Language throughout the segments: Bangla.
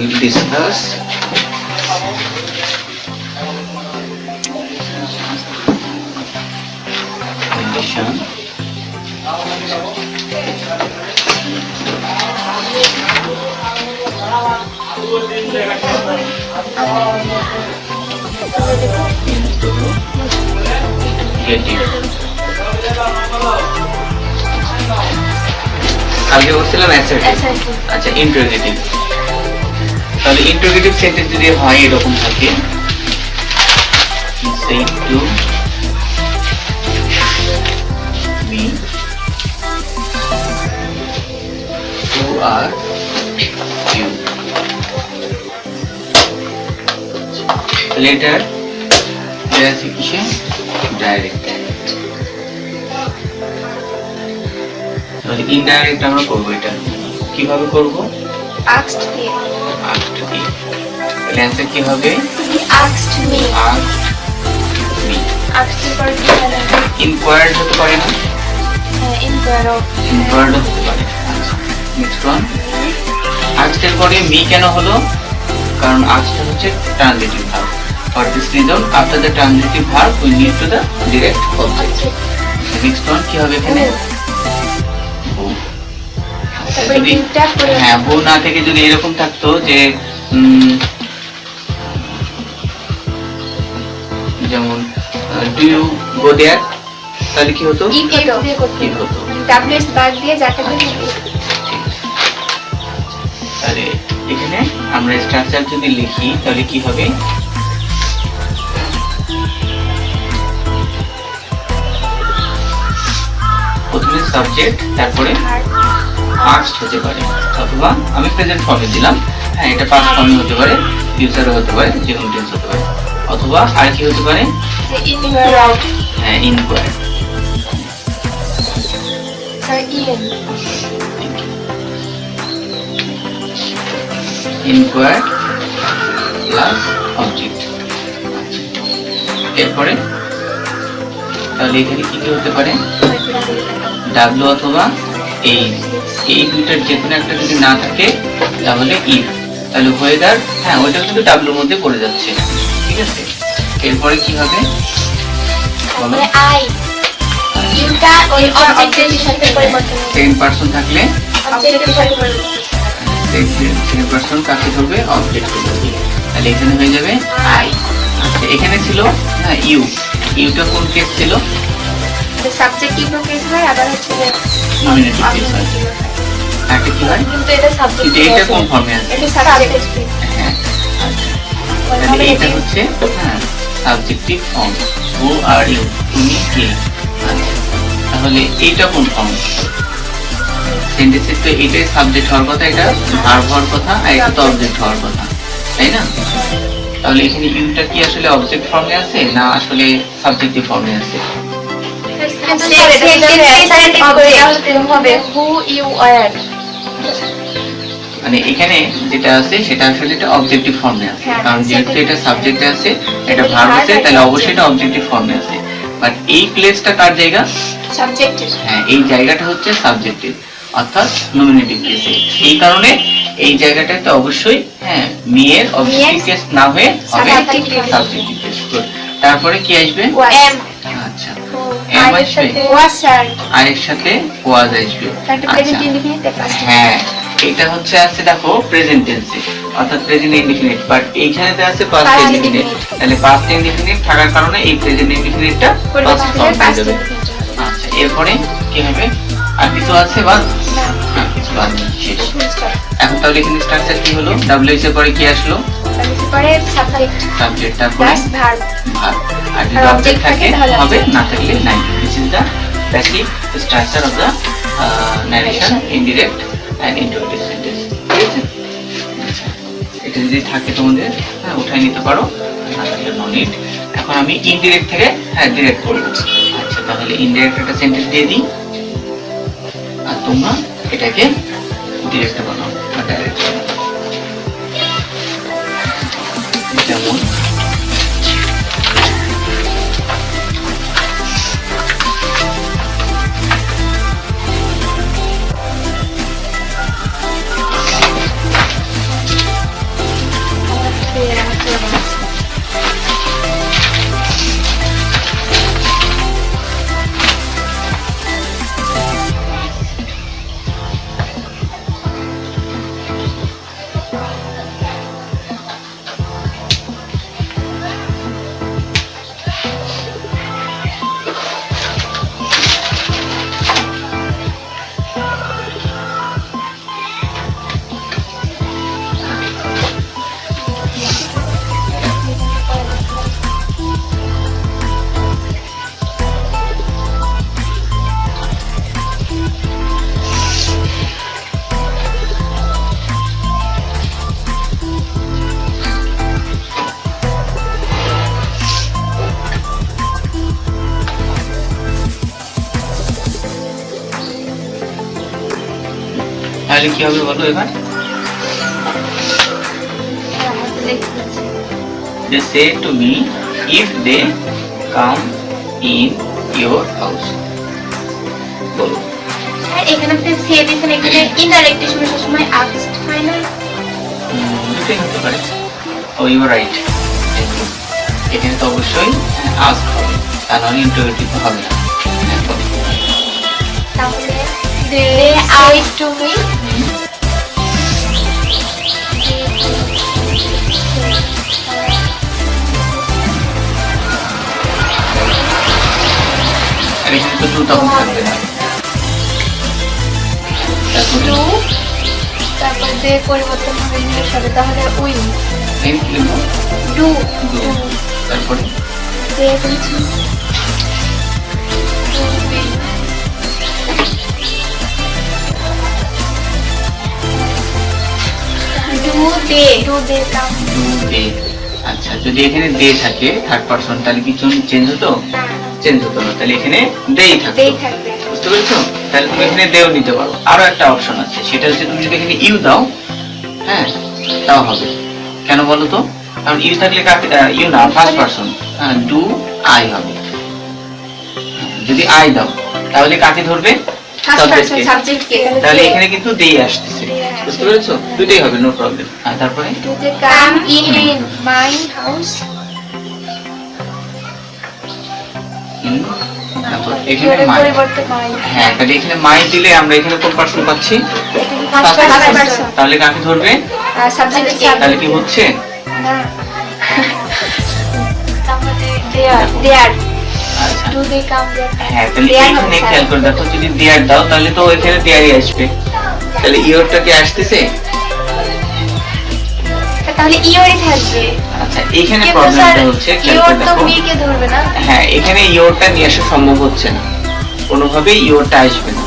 will discuss relation interrogative. আগে বলছিলাম অ্যাসার্টিভ, আচ্ছা ইন্টারোগেটিভ। তাহলে ইন্টারোগেটিভ সেন্টেন্স যদি হয় এরকম থাকে, he said to me, who are you? Later there is a direct, তাহলে ইনডাইরেক্ট আমরা করব। এটা কিভাবে করব? asked me, asked me, তাহলে অ্যানসার কি হবে? he asked me, asked me করে কি বলে? ইনকোয়ার্ড হতে পারে না? inquired of, ইনকোয়ার্ড হতে পারে। আচ্ছা নেক্সট ওয়ান, আজকের এর পরে মি কেন হলো? কারণ আজকে হচ্ছে transitive verb. For this reason after the transitive verb we need to the direct object. Next one কি হবে এখানে? যদি হ্যাঁ বউ না থেকে যদি এরকম থাকতো যে যেমন ডু ইউ গো দেয়ার, তাহলে কি হতো? if হতো, ws বাদ দিয়ে যাকে দিয়ে। তাহলে এখানে আমরা স্ট্রাকচার যদি লিখি তাহলে কি হবে? প্রথমে সাবজেক্ট, তারপরে আস্কড হতে পারে, অথবা আমি প্রেজেন্ট ফর্মে দিলাম। হ্যাঁ এটা পাস্ট ফর্মে হতে পারে, ফিউচারও হতে পারে, যে কোনো টেন্স হতে পারে, অথবা আর কি হতে পারে? হ্যাঁ ইনকোয়ার্ড। ইনকোয়ার্ড প্লাস অবজেক্ট। এরপরে তাহলে এখানে কি কি হতে পারে? ডাব্লিউ অথবা এই দুইটার যে কোনো একটা যদি না থাকে তাহলে ইফ, তাহলে ওয়েদার, হ্যাঁ ওইটা কিন্তু ডাব্লিউর মধ্যে পড়ে যাচ্ছে, ঠিক আছে। এরপরে কি হবে বলো? আই ইউটা ওই অবজেক্টের সাথে পরিবর্তন হবে। সেকেন্ড পারসন থাকলে অবজেক্টের সাথে পরিবর্তন, সেকেন্ড পারসন কাকে ধরবে? অবজেক্ট ধরবে। তাহলে এখানে হয়ে যাবে আই। আচ্ছা এখানে ছিল না ইউ, ইউটা কোন কেস ছিল? সাবজেক্টিভ কেস হয়, আবার হচ্ছে যে নমিনেটিভ কেস হয়। একটা কি হয়? কিন্তু এটা সাবজেক্ট, এটা কোন ফর্মে আছে? এটা সাবজেক্টিভ। হ্যাঁ আচ্ছা তাহলে এটা হচ্ছে হ্যাঁ subjective form. Who are you, তুমি কে। আচ্ছা তাহলে এইটা কোন ফর্ম? সেন্টেন্সের তো এটাই সাবজেক্ট হওয়ার কথা, এটা ভার্ব হওয়ার কথা, আর এটা তো অবজেক্ট হওয়ার কথা, তাই না? তাহলে এখানে ইউটা কি আসলে অবজেক্ট ফর্মে আছে না আসলে সাবজেক্টিভ ফর্মে আছে? মানে এখানে যেটা আছে সেটা আসলে এটা অবজেক্টিভ ফর্মে আছে, কারণ যেহেতু এটা সাবজেক্টে আছে, এটা ভার্ব আছে, তাহলে অবশ্যই এটা অবজেক্টিভ ফর্মে আছে। বাট এই প্লেসটা কার জায়গা? সাবজেক্টিভ। হ্যাঁ এই জায়গাটা হচ্ছে সাবজেক্টিভ, অর্থাৎ নমিনেটিভ কেসে। এই কারণে এই জায়গাটাতে অবশ্যই হ্যাঁ মেয়ের অবজেক্টিভ কেস না হয়ে হবে সাবজেক্টিভ কেস। তারপরে কি আসবে? এম। আচ্ছা এম আসবে, আর এর সাথে ওয়াজ আসবে। হ্যাঁ এটা হচ্ছে আছে দেখো প্রেজেন্ট টেন্সে, অর্থাৎ প্রেজেন্ট ইনডিফিনিট, বাট এইখানেতে আছে পাস্ট ইনডিফিনিট। তাহলে পাস্ট ইনডিফিনিট থাকার কারণে এই প্রেজেন্ট ইনডিফিনিটটা পাস্ট ফর্ম হয়ে যাবে। আচ্ছা এরপরে কি হবে? আর কিছু আছে বাদ? না কিছু বাদ নেই, শেষ। এখন তাহলে এখানে স্ট্রাকচার কি হলো? ডাব্লিউ এর পরে কি আসলো? পরে সাবজেক্ট, সাবজেক্ট, তারপরে ভার্ব, ভার্ব, আর যদি অবজেক্ট থাকে হবে, না থাকলে নাই। This is the basic structure of the narration, indirect and interrogative sentence. ঠিক আছে, আচ্ছা এটা যদি থাকে তোমাদের হ্যাঁ উঠাই নিতে পারো, না থাকলে নো নিড। এখন আমি ইনডিরেক্ট থেকে হ্যাঁ ডিরেক্ট করব। আচ্ছা তাহলে ইনডিরেক্ট একটা সেন্টেন্স দিয়ে দিই, আর তোমরা এটাকে ডিরেক্ট বানাও বা ডাইরেক্ট বানাও। যেমন তাহলে কি হবে বলো এবার? They say to me if they come in your house. বলো। স্যার এখানে আপনি সে দিয়েছেন, এখানে ইনডাইরেক্ট হিসেবে সবসময় আস্কড হয় না? দুটোই হতে পারে। ও ইউ রাইট। এখানে তো অবশ্যই আস্ক হবে, তা নাহলে ইন্টারোগেটিভ হবে না। তাহলে দে আস্ক টু মি, আর এখানে তো টু তখন থাকবে না। তারপরে টু, তারপর দে পরিবর্তন হবে ইংলিশ হবে, তাহলে উই নেম কি লিখবো? Do, Do। তারপরে দে বলছি do be, do they come. do they। আচ্ছা, যদি এখানে দে থাকে থার্ড পারসন তাহলে কি চেঞ্জ হতো? চেঞ্জ হতো না, তাহলে এখানে দেই থাকতো। দেই থাকবে। বুঝতে পেরেছো? তাহলে তুমি এখানে দেও নিতে পারো। আরো একটা অপশন আছে, সেটা হচ্ছে তুমি যদি এখানে ইউ দাও, হ্যাঁ, তাও হবে। কেন বলো তো? কারণ ইউ থাকলে ইউ না, ফার্স্ট পারসন, ডু আই হবে। যদি আই দাও তাহলে কাকে ধরবে? ফার্স্ট পারসন সাবজেক্টকে। সাবজেক্ট কে, তাহলে এখানে কিন্তু দেই আসতেছে। বুঝতে পেরেছো? দুটোই হবে, নো প্রবলেম। আর তারপরে do they come in my house, তারপর এখানে মাই। পরিবর্তন মাই, হ্যাঁ, তাহলে এখানে মাই দিলে আমরা এখানে কোন পারসন পাচ্ছি? এখানে ফার্স্ট পারসন তাহলে কাকে ধরবে? সাবজেক্ট কে, তাহলে কি হচ্ছে? না তাহলে দেয়ার আচ্ছা, ডু দে কাম দেয়ার, হ্যাঁ, তাহলে There এখানে হবে, খেয়াল করে দেখো, যদি দেয়ার দাও তাহলে তো এখানে দেয়ারই আসবে। তাহলে ইওরটা কি আসতেছে? তাহলে ইওরই থাকবে। আচ্ছা, এখানে কিন্তু প্রবলেমটা স্যার হচ্ছে, খেয়াল ইওর করে তো দেখো, মি কে ধরবে না। হ্যাঁ, এখানে ইওরটা নিয়ে আসা সম্ভব হচ্ছে না, কোনোভাবেই ইওরটা আসবে না।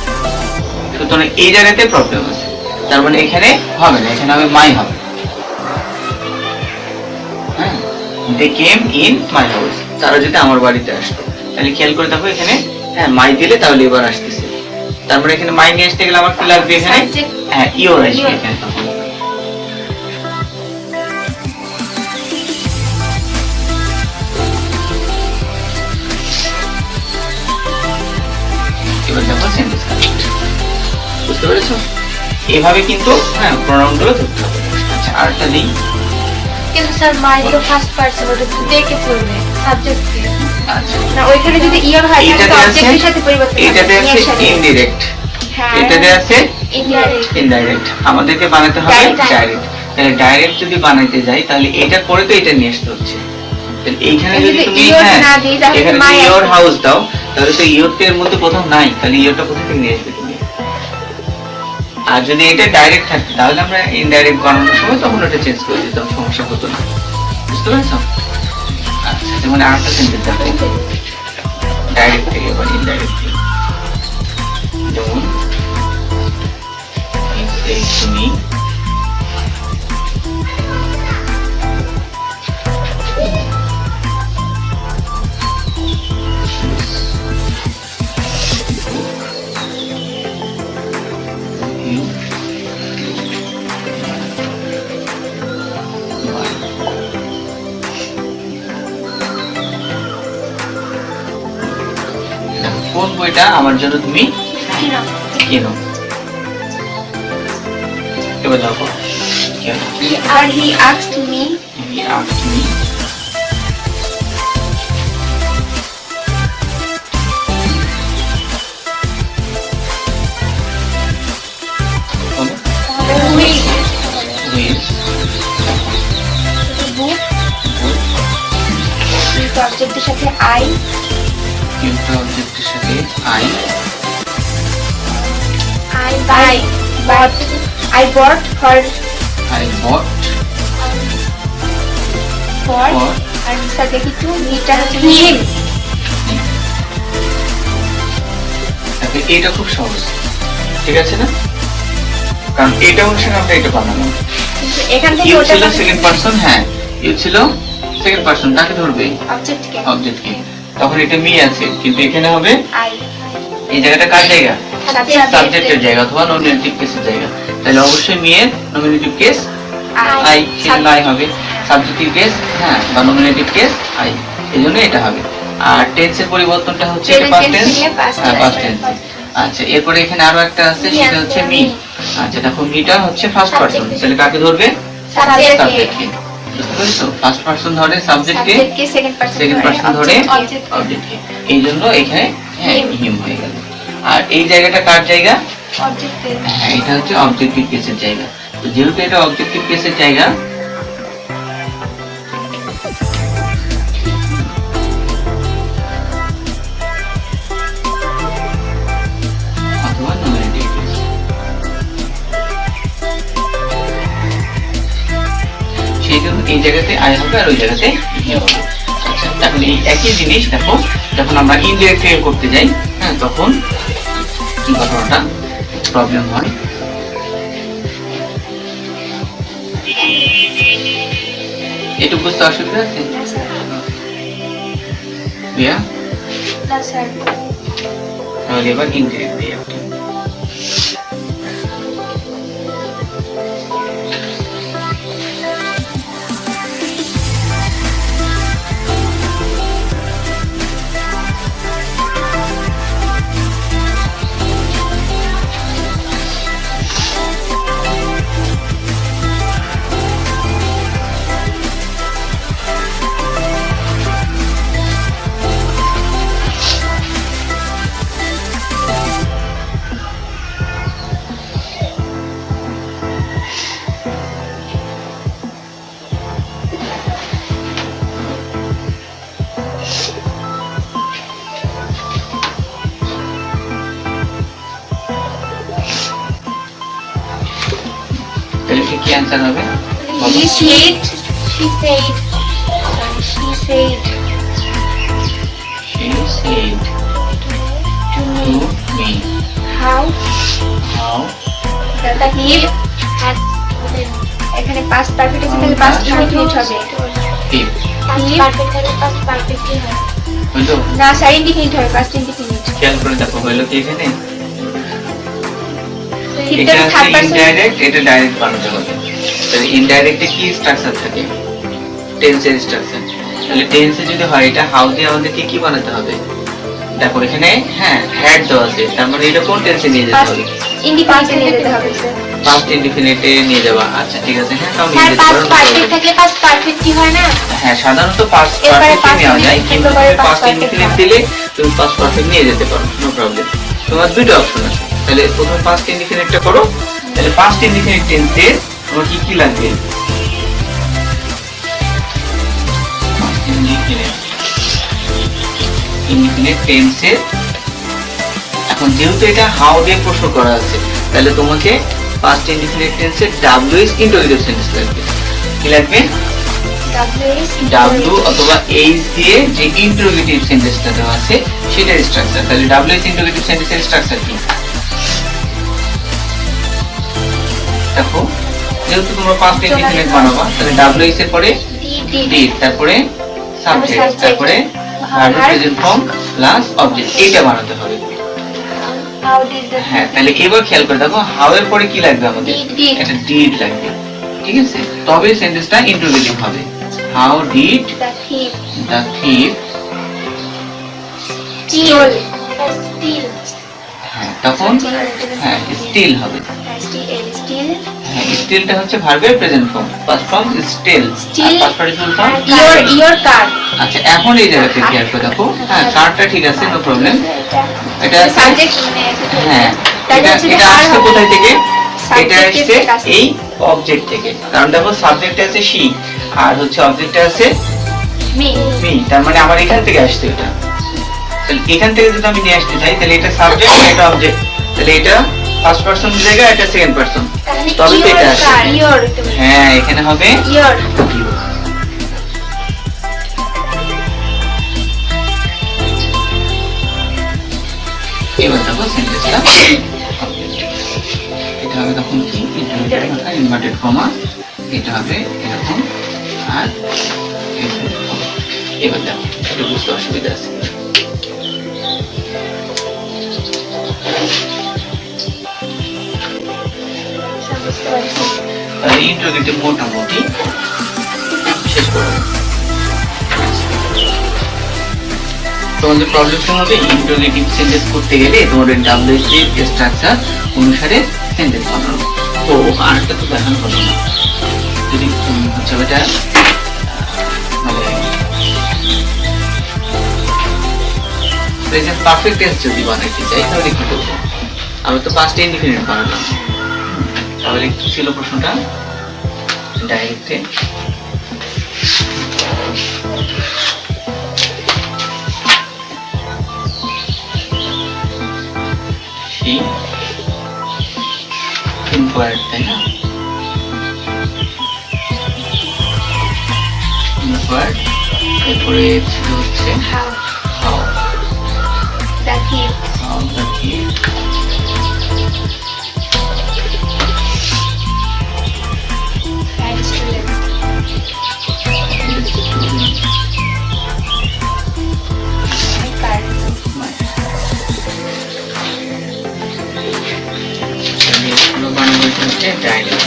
সুতরাং এই জায়গাতে প্রবলেম আছে, তার মানে এখানে হবে না, এখানে হবে মাই হবে। হ্যাঁ, দে কেম ইন মাই হাউস, তারা যদি আমার বাড়িতে আসতো। তাহলে খেয়াল করে দেখো এখানে, হ্যাঁ, মাই দিলে তাহলে এবার আসতেছে। তারপরে এখানে মাই নিয়ে আসতে গেলে আমার কি লাগবে? এখানে Subject। হ্যাঁ, ইওর আসবে ইওর। এখানে তখন। এবার দেখো সেন্টেন্স কানেক্ট। বুঝতে পেরেছো? এভাবে কিন্তু হ্যাঁ প্রোনাউনগুলো ধরতে হবে। আচ্ছা, আরেকটা দিই। কিন্তু স্যার মাই তো ফার্স্ট পারসন, ওটা দে কে ধরবে, সাবজেক্ট কে আচ্ছা, না, ওইখানে যদি ইওর হয় তাহলে এইটাতে আছে, অবজেক্টের সাথে পরিবর্তন হবে, এইটাতে আছে এর সাথে। ইনডিরেক্ট, হ্যাঁ, এটাতে আছে ইনডাইরেক্ট, ইনডাইরেক্ট। আমাদেরকে বানাতে হবে Direct। ডাইরেক্ট। তাহলে ডাইরেক্ট যদি বানাইতে যাই তাহলে এটা পরে তো এটা নিয়ে আসতে হচ্ছে। তাহলে এইখানে যদি যদি তুমি ইওর হ্যাঁ না দিই তাহলে এখানে মাই যদি ইওর আসবে। হাউস দাও তাহলে তো ইওরটা এর মধ্যে কোথাও নাই, তাহলে ইওরটা কোথা থেকে নিয়ে আসবে তুমি? আর যদি এটা ডাইরেক্ট থাকতো তাহলে আমরা ইনডাইরেক্ট বানানোর সময় তখন ওটা চেঞ্জ করে দিতাম, সমস্যা হতো না। বুঝতে পেরেছো? আচ্ছা, যেমন আরেকটা সেন্টেন্স দেখো, ডাইরেক্ট থেকে এবার ইনডাইরেক্ট থেকে। যেমন he said to me, you কোন বইটা আমার জন্য তুমি কেনো? এবার দেখো কেন আর he asked me, he asked me, বলো, উই with বুক, কিন্তু অবজেক্টের সাথে আই, কিন্তু অবজেক্টের সাথে I I bought, I bought for bought for, for আর স্যার দেখি তো মিটা হচ্ছে হিম। তাহলে এটা খুব সহজ, ঠিক আছে না? কারণ এটা অনুসারে আমরা এটা বানানো। কিন্তু এখান থেকে ইউ ওটা ছিল সেকেন্ড পারসন, হ্যাঁ, ইউ ছিল সেকেন্ড পারসন, তাকে ধরবে অবজেক্ট কে অবজেক্টকে। তখন এটা মি আছে, কিন্তু এখানে হবে আই, এই জায়গাটা কার জায়গা? সাবজেক্ট সাবজেক্টের জায়গা অথবা নন নেগেটিভ কেসের জায়গা। তাহলে অবশ্যই মি এর নমিনেটিভ কেস আই, সেজন্য আই হবে। সাবজেক্টিভ কেস হ্যাঁ বা নমিনেটিভ কেস আই, এজন্য এটা হবে। আর টেন্সের পরিবর্তনটা হচ্ছে পাস্ট টেন্স, পাস্ট টেন্স। আচ্ছা, এরপরে এখানে আরো একটা আছে, সেটা হচ্ছে মি। আচ্ছা দেখো, মিটা হচ্ছে ফার্স্ট পারসন, তাহলে কাকে ধরবে? সাবজেক্টকে। বুঝতে পেরেছো? ফার্স্ট পারসন ধরে সাবজেক্টকে, সেকেন্ড পারসন ধরে অবজেক্টকে। এই জন্য এখানে হ্যাঁ হিম হয়ে গেল। আর এই জায়গাটা কার জায়গা? অবজেক্টের। হ্যাঁ, এটা হচ্ছে অবজেক্টিভ কেসের জায়গা। তো যেহেতু এটা অবজেক্টিভ কেসের জায়গা, অথবা নমিনেটিভ কেস, সেই জন্য এই জায়গাতে আই হবে আর ওই জায়গাতে হি হবে। আচ্ছা, এখন এই একই জিনিস দেখো, যখন আমরা ইনডিরেক্ট থেকে করতে যাই, হ্যাঁ, তখন কি ঘটনাটা প্রবলেম হয়। এটুকু বুঝতে অসুবিধা আছে? রিয়া, না স্যার। তাহলে এবার ইনডিরেক্ট দিয়ে একটা। তাহলে কি অ্যান্সার হবে? He said, she said, she said She said to to me me how how the he had এখানে past perfect আছে, তাহলে past indefinite হবে। if past perfect হলে past perfect কি হয়? হইলো? না স্যার, indefinite হবে, past indefinite। খেয়াল করে দেখো, হইলো কি এখানে? কিন্তু এটা থার্ড হচ্ছে পারসন। ইনডাইরেক্ট, এটা ডাইরেক্ট বানাতে হবে। তাহলে ইনডাইরেক্টে কি স্ট্রাকচার থাকে? টেন্সের স্ট্রাকচার। তাহলে টেন্সে যদি হয়, এটা হাউ দিয়ে আমাদেরকে কি বানাতে হবে? দেখো এখানে হ্যাঁ হ্যাড দেওয়া আছে, তার মানে এটা কোন টেন্সে নিয়ে যেতে হবে? ইনডিফিনিটে নিয়ে যেতে হবে স্যার। ফার্স্ট ইনডিফিনিটে নিয়ে যাওয়া। আচ্ছা ঠিক আছে, হ্যাঁ তাও নিয়ে স্যার, যেতে past পারো। perfect থাকলে past perfect কি হয় না? হ্যাঁ, সাধারণত পাস্ট এবারে পারফেক্ট past নেওয়া যায়, indefinite কিন্তু এবারে তুমি past পাস্ট perfect ইনডিফিনিট হয়। দিলে তুমি পাস্ট পারফেক্ট নিয়ে যেতে পারো, নো প্রবলেম। তোমার দুটো অপশন আছে। তাহলে প্রথমে পাস্ট ইনডিফিনিটটা করো। তাহলে পাস্ট ইনডিফিনিট টেন্সে তোমার কি কি লাগবে? পাস্ট ইনডিফিনিট টেন্সে এখন যেহেতু এটা হাউ দিয়ে প্রশ্ন করা আছে, তাহলে তোমাকে পাস্ট ইনডিফিনিট টেন্সে ডাব্লিউ ইন্টারোগেটিভ সেন্টেন্স লাগবে। কি লাগবে? ডাব্লিউ অথবা এইচ দিয়ে যে ইন্টারোগেটিভ সেন্টেন্সটা দেওয়া আছে সেটার স্ট্রাকচার। তাহলে ডাব্লিউ এস ইন্টারোগেটিভ সেন্টেন্সের স্ট্রাকচার কি? দেখো, যেহেতু তোমরা পাস্ট ইনডিফিনিট বানাবা, তাহলে ডাব্লিউ এস এর পরে ডিড, তারপরে সাবজেক্ট, তারপরে verb present form plus object, এইটা বানাতে হবে। How did the হ্যাঁ, তাহলে এবার খেয়াল করে দেখো, হাউ এর পরে কি লাগবে আমাদের? Did. একটা ডিড লাগবে, ঠিক আছে? তবে সেন্টেন্সটা ইন্টারোগেটিভ হবে। How did the thief the thief, steal? হ্যাঁ তখন হ্যাঁ স্টিল হবে। Steal. হ্যাঁ, স্টিলটা হচ্ছে ভার্বের present form, past form still, Still. Past participle form. Your car. আচ্ছা, এখন এই জায়গাতে খেয়াল করে দেখো, হ্যাঁ কারটা ঠিক আছে, নো প্রবলেম। এটা আছে সাবজেক্ট হ্যাঁ, তাহলে এটা হচ্ছে এটা car আসছে হবে। কোথায় থেকে? এটা Subject আসছে থেকে আসছে। এই অবজেক্ট থেকে। কারণ দেখো, সাবজেক্টে আছে শি আর হচ্ছে অবজেক্টে আছে me. মি, তার মানে আমার এখান থেকে আসছে এটা। তাহলে এখান থেকে যদি আমি নিয়ে আসতে চাই, তাহলে এটা সাবজেক্ট, এটা অবজেক্ট, তাহলে এটা ফার্স্ট পারসন জায়গা, এটা সেকেন্ড পারসন, তবে তো এটা আসে। Your. হ্যাঁ, এখানে হবে Your. you। এবার দেখো সেন্টেন্সটা, এটা হবে তখন কি? ইনভার্টেড কমা, এটা হবে এরকম, আর এবার দেখো, এটা বুঝতে অসুবিধা আছে। তাহলে ইন্টারোগেটিভ মোটামুটি শেষ করবো। তোমাদের প্রবলেমটা হবে ইন্টারোগেটিভ সেন্টেন্স করতে গেলে তোমাদের WH এর স্ট্রাকচার অনুসারে সেন্টেন্স বানানো। তো আরেকটা তো দেখানো হলো না, যদি হচ্ছে এটা মানে প্রেজেন্ট পারফেক্ট টেন্স যদি বানাইতে চাই তাহলে কি করবো? আমি তো পাস্ট ইনডিফিনিট বানালাম, তাহলে কি ছিল প্রশ্নটা? ডাইরেক্টে she inquired, তাই না? inquired, এরপরে ছিল হচ্ছে How how the thief how the thief had stolen. My car. এগুলো বানানো হচ্ছে ডাইরেক্ট।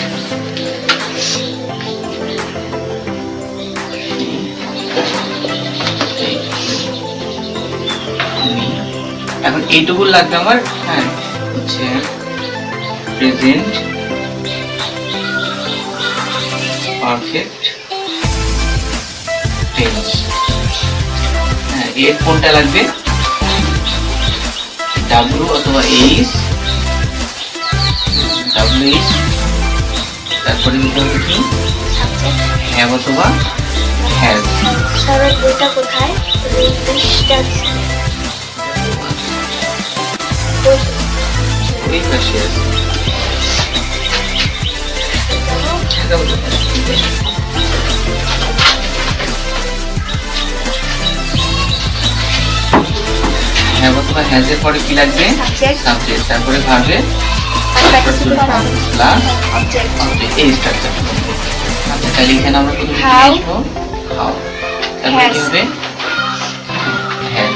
এখন এইটুকু লাগবে আমার, হ্যাঁ হচ্ছে প্রেজেন্ট পারফেক্ট টেন্স। হ্যাঁ, এর কোনটা লাগবে? ডাব্লিউ অথবা এইচ, WH, তারপরে দিতে হবে কি Subject. হ্যাভ অথবা হ্যাজ। সবার বইটা কোথায়? ইংলিশটা ওই পাশে আছে। হ্যাভ অথবা হ্যাজের পরে কি লাগবে? Subject. সাবজেক্ট, তারপরে ভার্বে প্লাস Object. এই স্ট্রাকচার। আচ্ছা, তাহলে এখানে আমরা প্রথমে কি How? লিখবো? হাউ, তারপরে কি Has. হবে? হ্যাজ।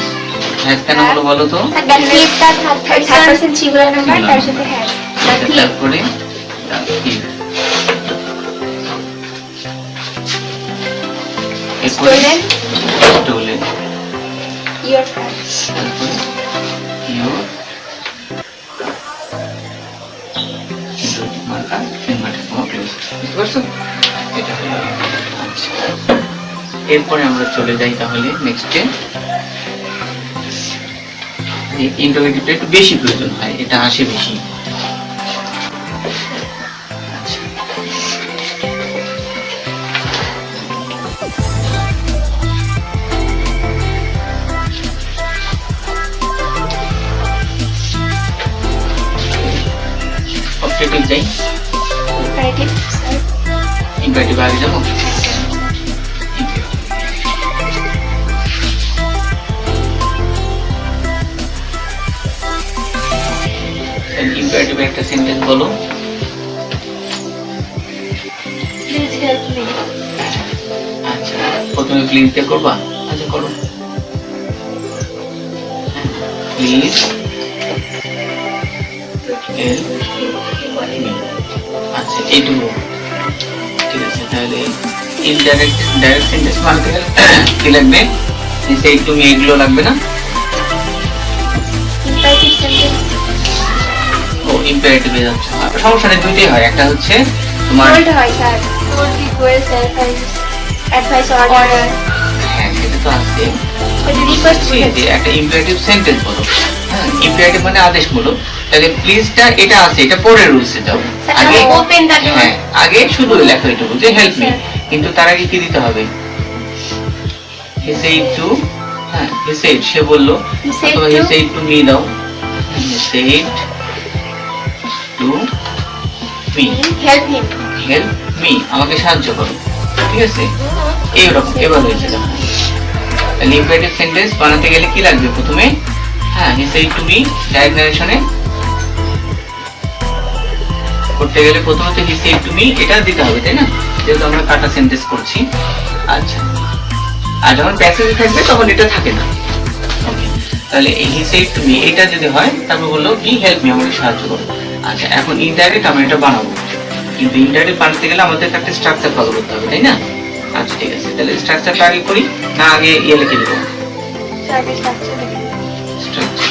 হ্যাজ কেন হলো বলো তো? The thief টা third person singular number তার সাথে has. The thief. তারপরে the thief। এরপরে Stolen. stolen, Your car. তারপরে your marker inverted comma close. বুঝতে পারছো? এটা হলো। আচ্ছা, এরপরে আমরা চলে যাই তাহলে নেক্সটে। ইন্টারোগেটিভটা একটু বেশি প্রয়োজন হয়, এটা আসে বেশি। আচ্ছা, অবজেক্টিভ যাই, Imperative. Sir. ইম্পারেটিভ আগে যাবো। ইম্পারেটিভ একটা সেন্টেন্স বলো। Please help me. আচ্ছা, প্রথমে প্লিজ দিয়ে করবা? আচ্ছা করো। Please help me. আচ্ছা, এইটুকু ঠিক আছে। তাহলে ইনডাইরেক্ট ডাইরেক্ট সেন্টেন্স বানাতে গেলে কি লাগবে? সেই তুমি এগুলো লাগবে না? Imperative sentence. ও ইম্পারেটিভ এ যাচ্ছে, সমস্যা নেই, দুইটাই হয়। একটা হচ্ছে তোমার Told হয় sir. Told request advice order. হ্যাঁ সেটা তো আছে। এটা রিকোয়েস্ট যে একটা ইম্পারেটিভ সেন্টেন্স বলো, হ্যাঁ ইম্পারেটিভ মানে আদেশমূলক। তাহলে প্লিজটা এটা আছে, এটা পরে রুলসে যাও। আগে ওপেন দ্য ডোর। হ্যাঁ, আগে শুধু লেখো এটুকু যে হেল্প মি, কিন্তু তার আগে কি দিতে হবে? হি সেড টু, হ্যাঁ হি সেড সে বললো, He said অথবা হি to- সেড টু মি দাও। হি said to me help him. Help me, আমাকে সাহায্য করো। ঠিক আছে, এইরকম এবার হয়েছে। দেখো তাহলে ইম্পারেটিভ সেন্টেন্স বানাতে গেলে কি লাগবে প্রথমে? হ্যাঁ he said to me, direct নারেশনে করতে গেলে প্রথমত হি সেড টু মি এটা দিতে হবে, তাই না? যেহেতু আমরা কাটা সেন্টেন্স করছি। আচ্ছা, আর যখন প্যাসেজে থাকবে তখন এটা থাকে না। ওকে, তাহলে হি সেড টু মি এটা যদি হয় তারপর বললো কি হেল্প মি, আমাকে সাহায্য করো। আচ্ছা, এখন ইনডাইরেক্ট আমরা এটা বানাবো। কিন্তু ইনডাইরেক্ট বানাতে গেলে আমাদের একটা স্ট্রাকচার ফলো করতে হবে, তাই না? আচ্ছা ঠিক আছে, তাহলে স্ট্রাকচারটা আগে করি না আগে ইয়ে লিখে দেবো? আগে স্ট্রাকচার স্ট্রাকচার